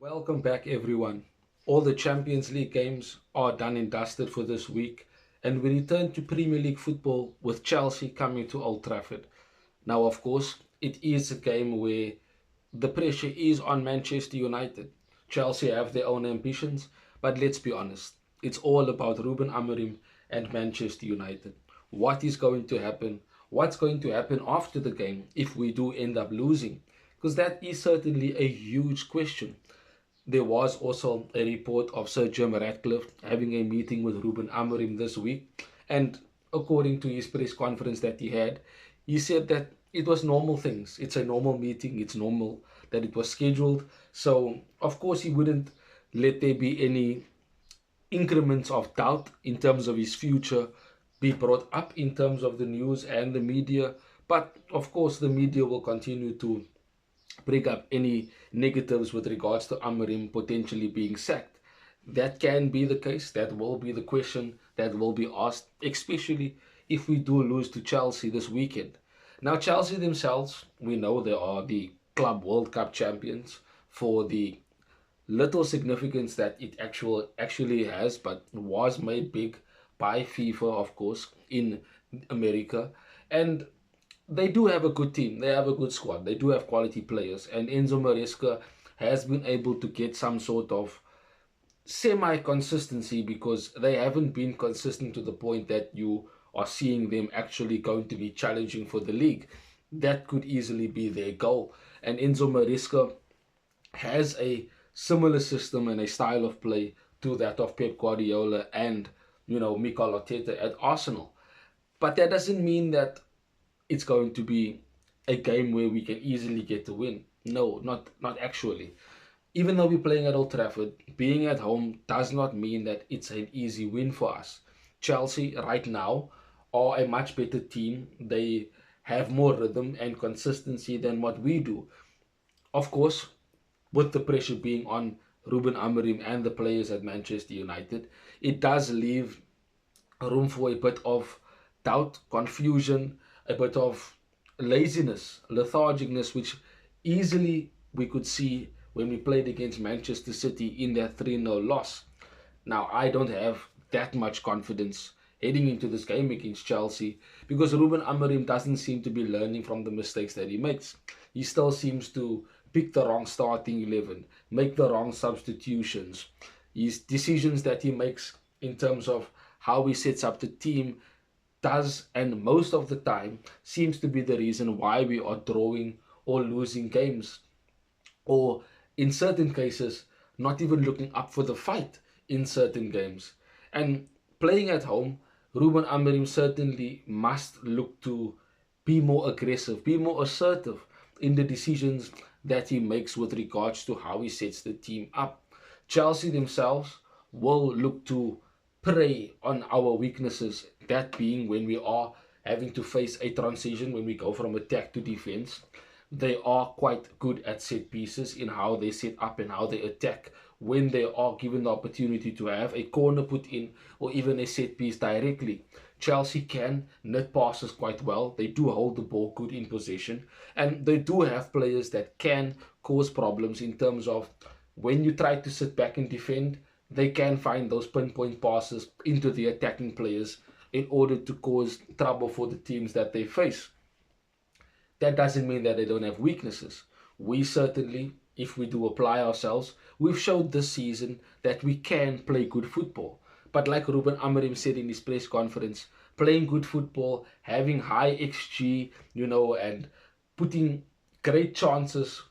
Welcome back, everyone. All the Champions League games are done and dusted for this week, and we return to Premier League football with Chelsea coming to Old Trafford. Now, of course, it is a game where the pressure is on Manchester United. Chelsea have their own ambitions, but let's be honest, it's all about Ruben Amorim and Manchester United. What is going to happen? What's going to happen after the game if we do end up losing? Because that is certainly a huge question. There was also a report of Sir Jim Ratcliffe having a meeting with Ruben Amorim this week, and according to his press conference that he had, he said that it was normal things. It's a normal meeting. It's normal that it was scheduled. So of course he wouldn't let there be any increments of doubt in terms of his future be brought up in terms of the news and the media. But of course, the media will continue to bring up any negatives with regards to Amorim potentially being sacked. That can be the case. That will be the question that will be asked, especially if we do lose to Chelsea this weekend. Now, Chelsea themselves, we know they are the Club World Cup champions for the little significance that it actually has, but was made big by FIFA, of course, in America. And they do have a good team. They have a good squad. They do have quality players. And Enzo Maresca has been able to get some sort of semi consistency because they haven't been consistent to the point that you are seeing them actually going to be challenging for the league. That could easily be their goal. And Enzo Maresca has a similar system and a style of play to that of Pep Guardiola and Mikel Arteta at Arsenal. But that doesn't mean that it's going to be a game where we can easily get the win. No, not actually. Even though we're playing at Old Trafford, being at home does not mean that it's an easy win for us. Chelsea right now are a much better team. They have more rhythm and consistency than what we do. Of course, with the pressure being on Ruben Amorim and the players at Manchester United, it does leave room for a bit of doubt, confusion, a bit of laziness, lethargicness, which easily we could see when we played against Manchester City in their 3-0 loss. Now, I don't have that much confidence heading into this game against Chelsea because Ruben Amorim doesn't seem to be learning from the mistakes that he makes. He still seems to pick the wrong starting 11, make the wrong substitutions. His decisions that he makes in terms of how he sets up the team does, and most of the time, seems to be the reason why we are drawing or losing games. Or in certain cases, not even looking up for the fight in certain games. And playing at home, Ruben Amorim certainly must look to be more aggressive, be more assertive in the decisions that he makes with regards to how he sets the team up. Chelsea themselves will look to prey on our weaknesses, that being when we are having to face a transition, when we go from attack to defense. They are quite good at set pieces in how they set up and how they attack when they are given the opportunity to have a corner put in or even a set piece directly. Chelsea can net passes quite well. They do hold the ball good in possession, and they do have players that can cause problems in terms of when you try to sit back and defend, they can find those pinpoint passes into the attacking players in order to cause trouble for the teams that they face. That doesn't mean that they don't have weaknesses. We certainly, if we do apply ourselves, we've showed this season that we can play good football. But like Ruben Amorim said in his press conference, playing good football, having high XG, and putting great chances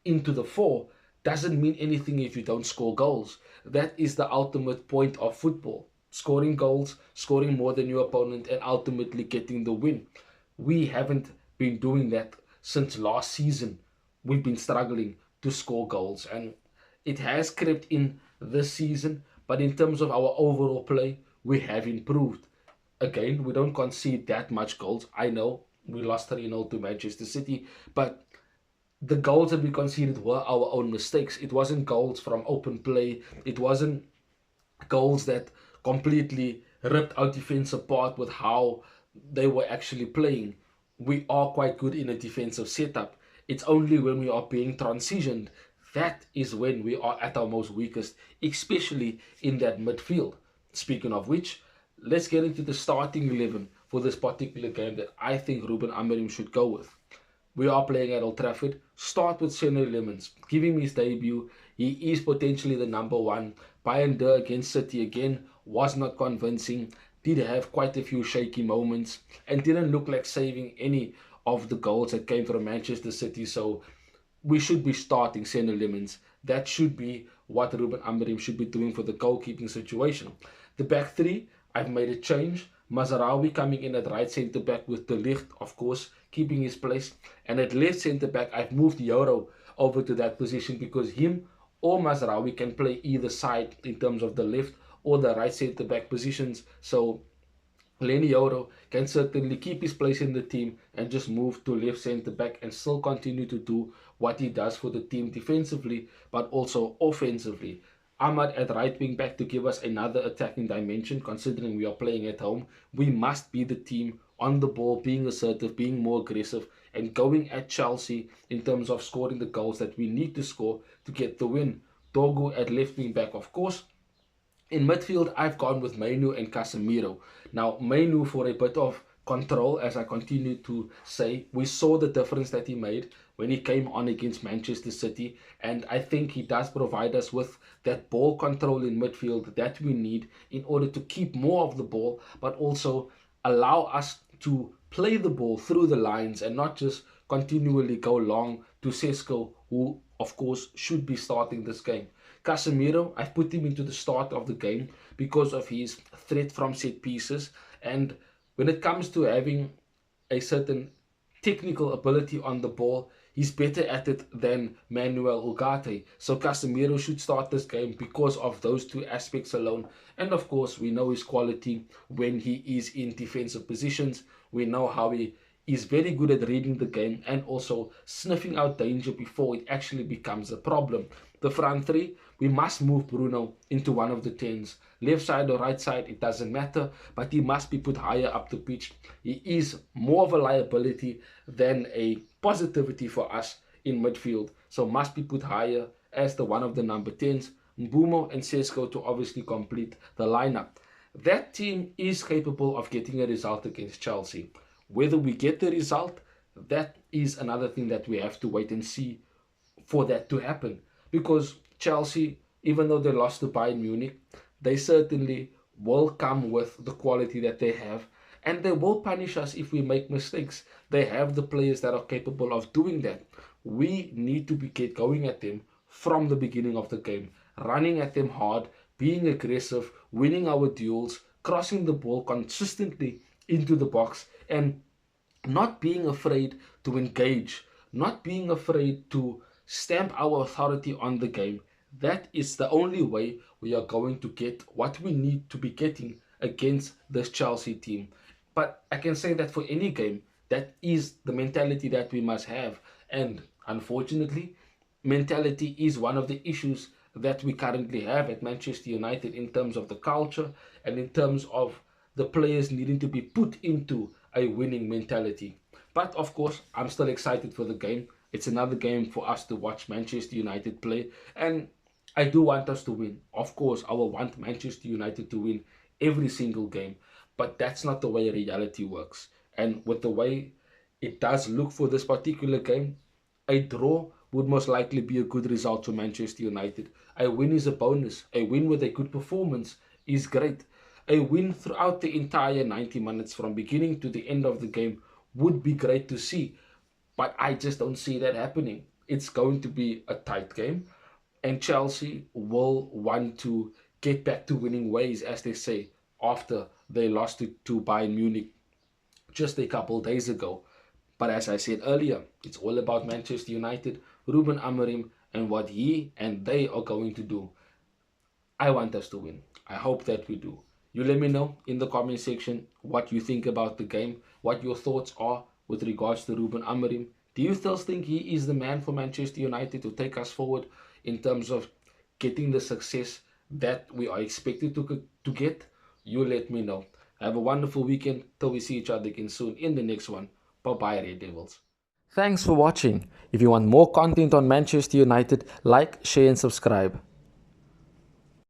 into the fore doesn't mean anything if you don't score goals. That is the ultimate point of football. Scoring goals, scoring more than your opponent, and ultimately getting the win. We haven't been doing that since last season. We've been struggling to score goals, and it has crept in this season. But in terms of our overall play, we have improved. Again, we don't concede that much goals. I know we lost 3-0 to Manchester City, but the goals that we conceded were our own mistakes. It wasn't goals from open play. It wasn't goals that completely ripped our defense apart with how they were actually playing. We are quite good in a defensive setup. It's only when we are being transitioned that is when we are at our most weakest, especially in that midfield. Speaking of which, let's get into the starting 11 for this particular game that I think Ruben Amorim should go with. We are playing at Old Trafford. Start with Senna Lemons. Give him his debut. He is potentially the number one. Bayern against City again was not convincing. Did have quite a few shaky moments and didn't look like saving any of the goals that came from Manchester City. So we should be starting Senna Lemons. That should be what Ruben Amorim should be doing for the goalkeeping situation. The back three, I've made a change. Mazarawi coming in at right centre back with De Ligt, of course, keeping his place. And at left centre back, I've moved Euro over to that position because him or Mazarawi can play either side in terms of the left or the right centre back positions. So Lenny Yoro can certainly keep his place in the team and just move to left centre back and still continue to do what he does for the team defensively but also offensively. Ahmad at right wing back to give us another attacking dimension considering we are playing at home. We must be the team on the ball, being assertive, being more aggressive and going at Chelsea in terms of scoring the goals that we need to score to get the win. Dogu at left wing back, of course. In midfield, I've gone with Mainu and Casemiro. Now, Mainu for a bit of control, as I continue to say. We saw the difference that he made when he came on against Manchester City, and I think he does provide us with that ball control in midfield that we need in order to keep more of the ball, but also allow us to play the ball through the lines and not just continually go long to Sesko, who, of course, should be starting this game. Casemiro, I've put him into the start of the game because of his threat from set pieces. And when it comes to having a certain technical ability on the ball, he's better at it than Manuel Ugarte. So Casemiro should start this game because of those two aspects alone. And of course, we know his quality when he is in defensive positions. We know how he is very good at reading the game and also sniffing out danger before it actually becomes a problem. The front three, we must move Bruno into one of the tens. Left side or right side, it doesn't matter, but he must be put higher up the pitch. He is more of a liability than a positivity for us in midfield, so must be put higher as the one of the number 10s. Mbumo and Sesko to obviously complete the lineup. That team is capable of getting a result against Chelsea. Whether we get the result, that is another thing that we have to wait and see for that to happen. Because Chelsea, even though they lost to Bayern Munich, they certainly will come with the quality that they have and they will punish us if we make mistakes. They have the players that are capable of doing that. We need to get going at them from the beginning of the game, running at them hard, being aggressive, winning our duels, crossing the ball consistently into the box, and not being afraid to engage, not being afraid to stamp our authority on the game. That is the only way we are going to get what we need to be getting against this Chelsea team. But I can say that for any game, that is the mentality that we must have. And unfortunately, mentality is one of the issues that we currently have at Manchester United in terms of the culture and in terms of the players needing to be put into a winning mentality. But of course, I'm still excited for the game. It's another game for us to watch Manchester United play. And I do want us to win. Of course, I will want Manchester United to win every single game. But that's not the way reality works. And with the way it does look for this particular game, a draw would most likely be a good result for Manchester United. A win is a bonus. A win with a good performance is great. A win throughout the entire 90 minutes from beginning to the end of the game would be great to see. But I just don't see that happening. It's going to be a tight game. And Chelsea will want to get back to winning ways, as they say, after they lost to Bayern Munich just a couple days ago. But as I said earlier, it's all about Manchester United, Ruben Amorim, and what he and they are going to do. I want us to win. I hope that we do. You let me know in the comment section what you think about the game, what your thoughts are with regards to Ruben Amorim. Do you still think he is the man for Manchester United to take us forward in terms of getting the success that we are expected to get? You let me know. Have a wonderful weekend till we see each other again soon in the next one. Bye bye, Red Devils. Thanks for watching. If you want more content on Manchester United, like, share and subscribe.